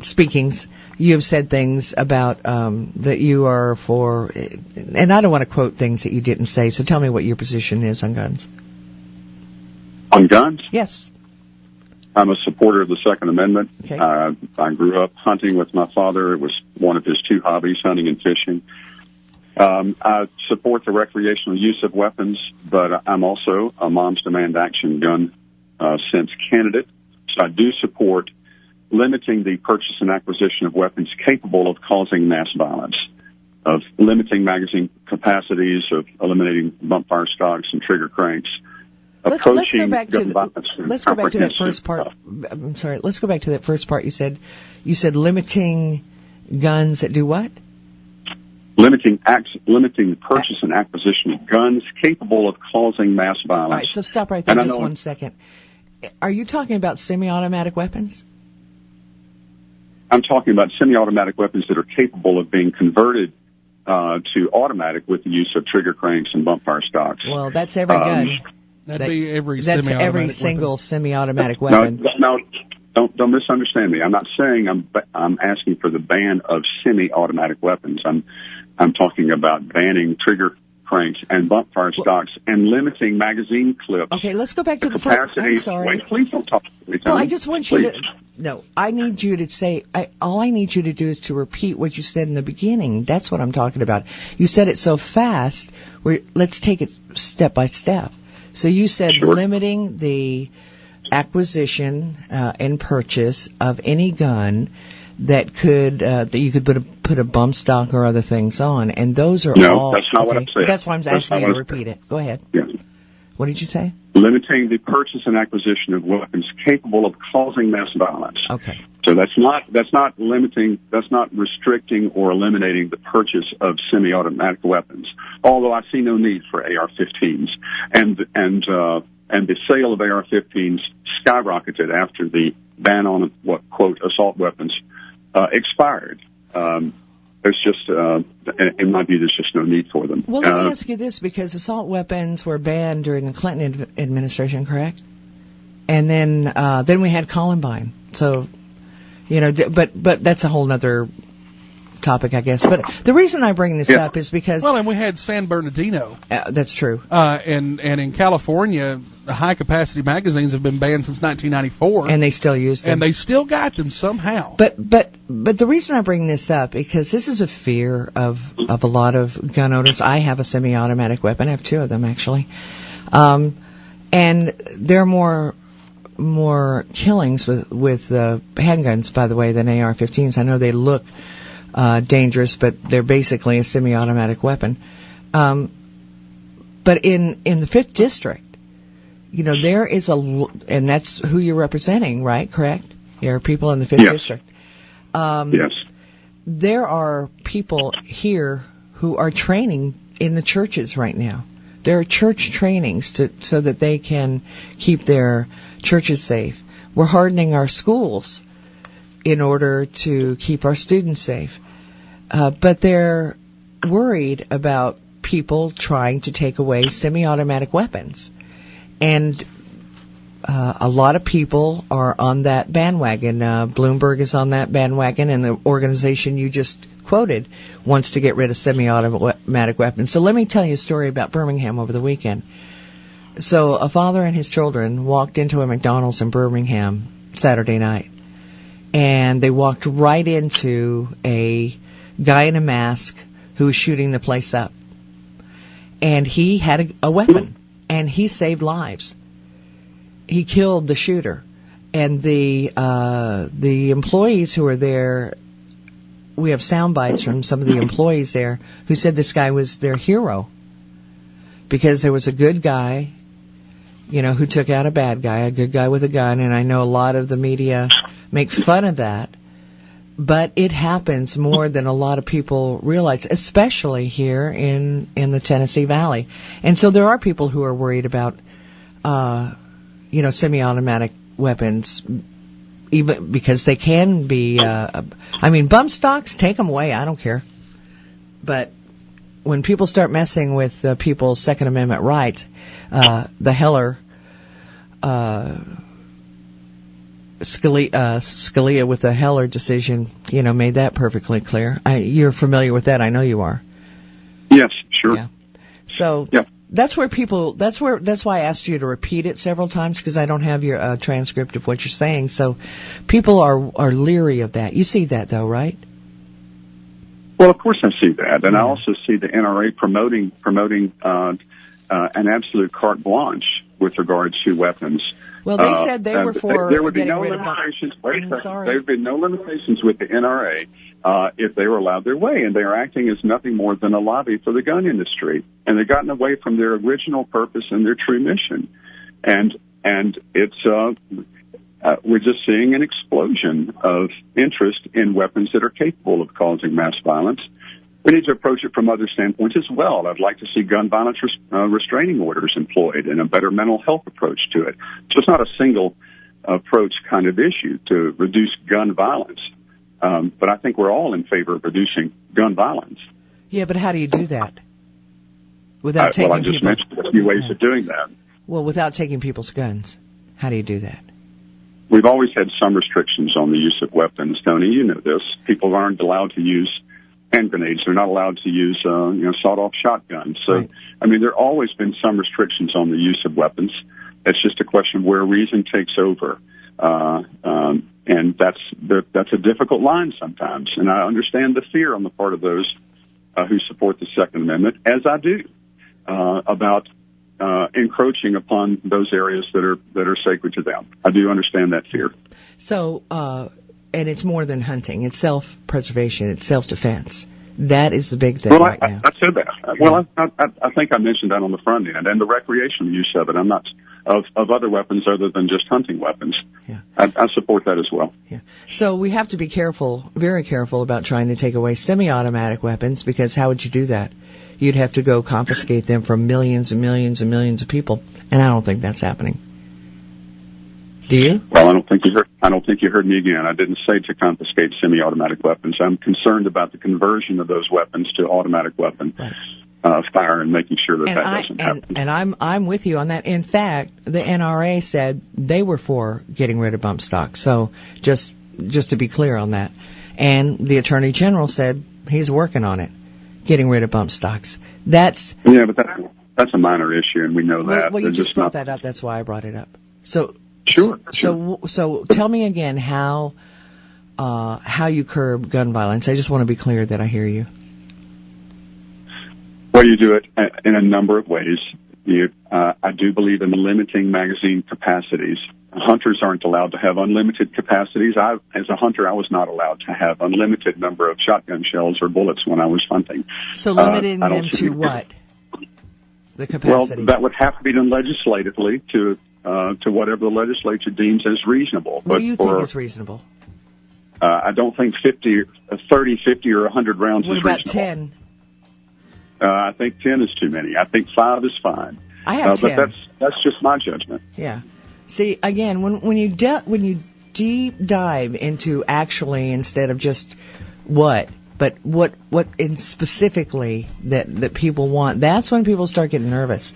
speakings, you have said things about that you are for, and I don't want to quote things that you didn't say, so tell me what your position is on guns. On guns? Yes. I'm a supporter of the Second Amendment. Okay. I grew up hunting with my father. It was one of his two hobbies, hunting and fishing. I support the recreational use of weapons, but I'm also a Moms Demand Action gun sense candidate. So I do support limiting the purchase and acquisition of weapons capable of causing mass violence, of limiting magazine capacities, of eliminating bump fire stocks and trigger cranks. Let's go back to that first part. I'm sorry. Let's go back to that first part. You said limiting guns that do what? Limiting the purchase and acquisition of guns capable of causing mass violence. All right. So stop right there just 1 second. Are you talking about semi-automatic weapons? I'm talking about semi-automatic weapons that are capable of being converted to automatic with the use of trigger cranks and bump fire stocks. Well, that's every gun. That'd be every That's semi-automatic every weapon. single semi-automatic weapon. No, don't misunderstand me. I'm not saying I'm asking for the ban of semi-automatic weapons. I'm talking about banning trigger cranks and bump fire stocks and limiting magazine clips. Okay, let's go back to the capacity. I'm sorry. Wait, please don't talk to me. Well, I just want you to. No, I need you to say. All I need you to do is to repeat what you said in the beginning. That's what I'm talking about. You said it so fast. Let's take it step by step. So you said limiting the acquisition and purchase of any gun that could that you could put a bump stock or other things on, and those are all. No, that's not what I'm saying. That's why I'm asking you to repeat it. Go ahead. Yeah. What did you say? Limiting the purchase and acquisition of weapons capable of causing mass violence. Okay. So that's not limiting, that's not restricting or eliminating the purchase of semi-automatic weapons. Although I see no need for AR-15s, and the sale of AR-15s skyrocketed after the ban on what quote assault weapons expired. There's just, in my view, there's just no need for them. Well, let me ask you this, because assault weapons were banned during the Clinton administration, correct? And then we had Columbine. So, but that's a whole other topic, I guess. But the reason I bring this up is because... Well, and we had San Bernardino. That's true. And in California, high-capacity magazines have been banned since 1994. And they still use them. And they still got them somehow. But the reason I bring this up, because this is a fear of a lot of gun owners. I have a semi-automatic weapon. I have two of them, actually. And there are more killings with handguns, by the way, than AR-15s. I know they look dangerous, but they're basically a semi-automatic weapon. But in the 5th District, there is and that's who you're representing, right? Correct? There are people in the 5th District. Yes. There are people here who are training in the churches right now. There are church trainings so that they can keep their churches safe. We're hardening our schools in order to keep our students safe. But they're worried about people trying to take away semi-automatic weapons. And a lot of people are on that bandwagon. Bloomberg is on that bandwagon, and the organization you just quoted wants to get rid of semi-automatic weapons. So let me tell you a story about Birmingham over the weekend. So a father and his children walked into a McDonald's in Birmingham Saturday night, and they walked right into a guy in a mask who was shooting the place up. And he had a weapon, and he saved lives. He killed the shooter. And the employees who were there, we have sound bites from some of the employees there who said this guy was their hero, because there was a good guy, who took out a bad guy, a good guy with a gun. And I know a lot of the media make fun of that, but it happens more than a lot of people realize, especially here in the Tennessee Valley. And so there are people who are worried about, semi-automatic weapons, even because they can be, bump stocks, take them away, I don't care. But when people start messing with people's Second Amendment rights, the Heller Scalia with the Heller decision, made that perfectly clear. You're familiar with that. I know you are. Yes, sure. Yeah. So yeah. That's why I asked you to repeat it several times, because I don't have your transcript of what you're saying. So people are leery of that. You see that though, right? Well, of course I see that, and I also see the NRA promoting an absolute carte blanche with regard to weapons. Well, they said they were for there would be getting no rid of limitations. Sorry. There would be no limitations with the NRA if they were allowed their way, and they are acting as nothing more than a lobby for the gun industry, and they've gotten away from their original purpose and their true mission, and it's we're just seeing an explosion of interest in weapons that are capable of causing mass violence. We need to approach it from other standpoints as well. I'd like to see gun violence restraining orders employed and a better mental health approach to it. So it's not a single approach kind of issue to reduce gun violence. But I think we're all in favor of reducing gun violence. Yeah, but how do you do that? Without taking I just mentioned a few ways of doing that. Well, without taking people's guns. How do you do that? We've always had some restrictions on the use of weapons, Tony. You know this. People aren't allowed to use hand grenades. They're not allowed to use, sawed-off shotguns. So, right. I mean, there have always been some restrictions on the use of weapons. It's just a question of where reason takes over. And that's a difficult line sometimes. And I understand the fear on the part of those who support the Second Amendment, as I do, about encroaching upon those areas that are sacred to them. I do understand that fear. So, and it's more than hunting. It's self-preservation. It's self-defense. That is the big thing right now. I said that. Yeah. Well, I think I mentioned that on the front end, and the recreational use of it. I'm not of other weapons other than just hunting weapons. Yeah. I support that as well. Yeah. So we have to be careful, very careful about trying to take away semi-automatic weapons, because how would you do that? You'd have to go confiscate them from millions and millions and millions of people, and I don't think that's happening. Do you? Well, I don't think you heard me again. I didn't say to confiscate semi-automatic weapons. I'm concerned about the conversion of those weapons to automatic weapon fire, and making sure that doesn't happen. And I'm with you on that. In fact, the NRA said they were for getting rid of bump stocks. So just to be clear on that, and the Attorney General said he's working on it, getting rid of bump stocks. But that's a minor issue, and we know that. Well, you just brought that up. That's why I brought it up. So. Sure. So tell me again how you curb gun violence. I just want to be clear that I hear you. Well, you do it in a number of ways. I do believe in limiting magazine capacities. Hunters aren't allowed to have unlimited capacities. As a hunter, I was not allowed to have unlimited number of shotgun shells or bullets when I was hunting. So limiting them to what? The capacities? Well, that would have to be done legislatively to whatever the legislature deems as reasonable. What do you think is reasonable? I don't think 30, 50, or 100 rounds is reasonable. What about 10? I think 10 is too many. I think 5 is fine. I have 10. But that's just my judgment. Yeah. See, again, when you deep dive into actually, instead of just what in specifically that people want, that's when people start getting nervous.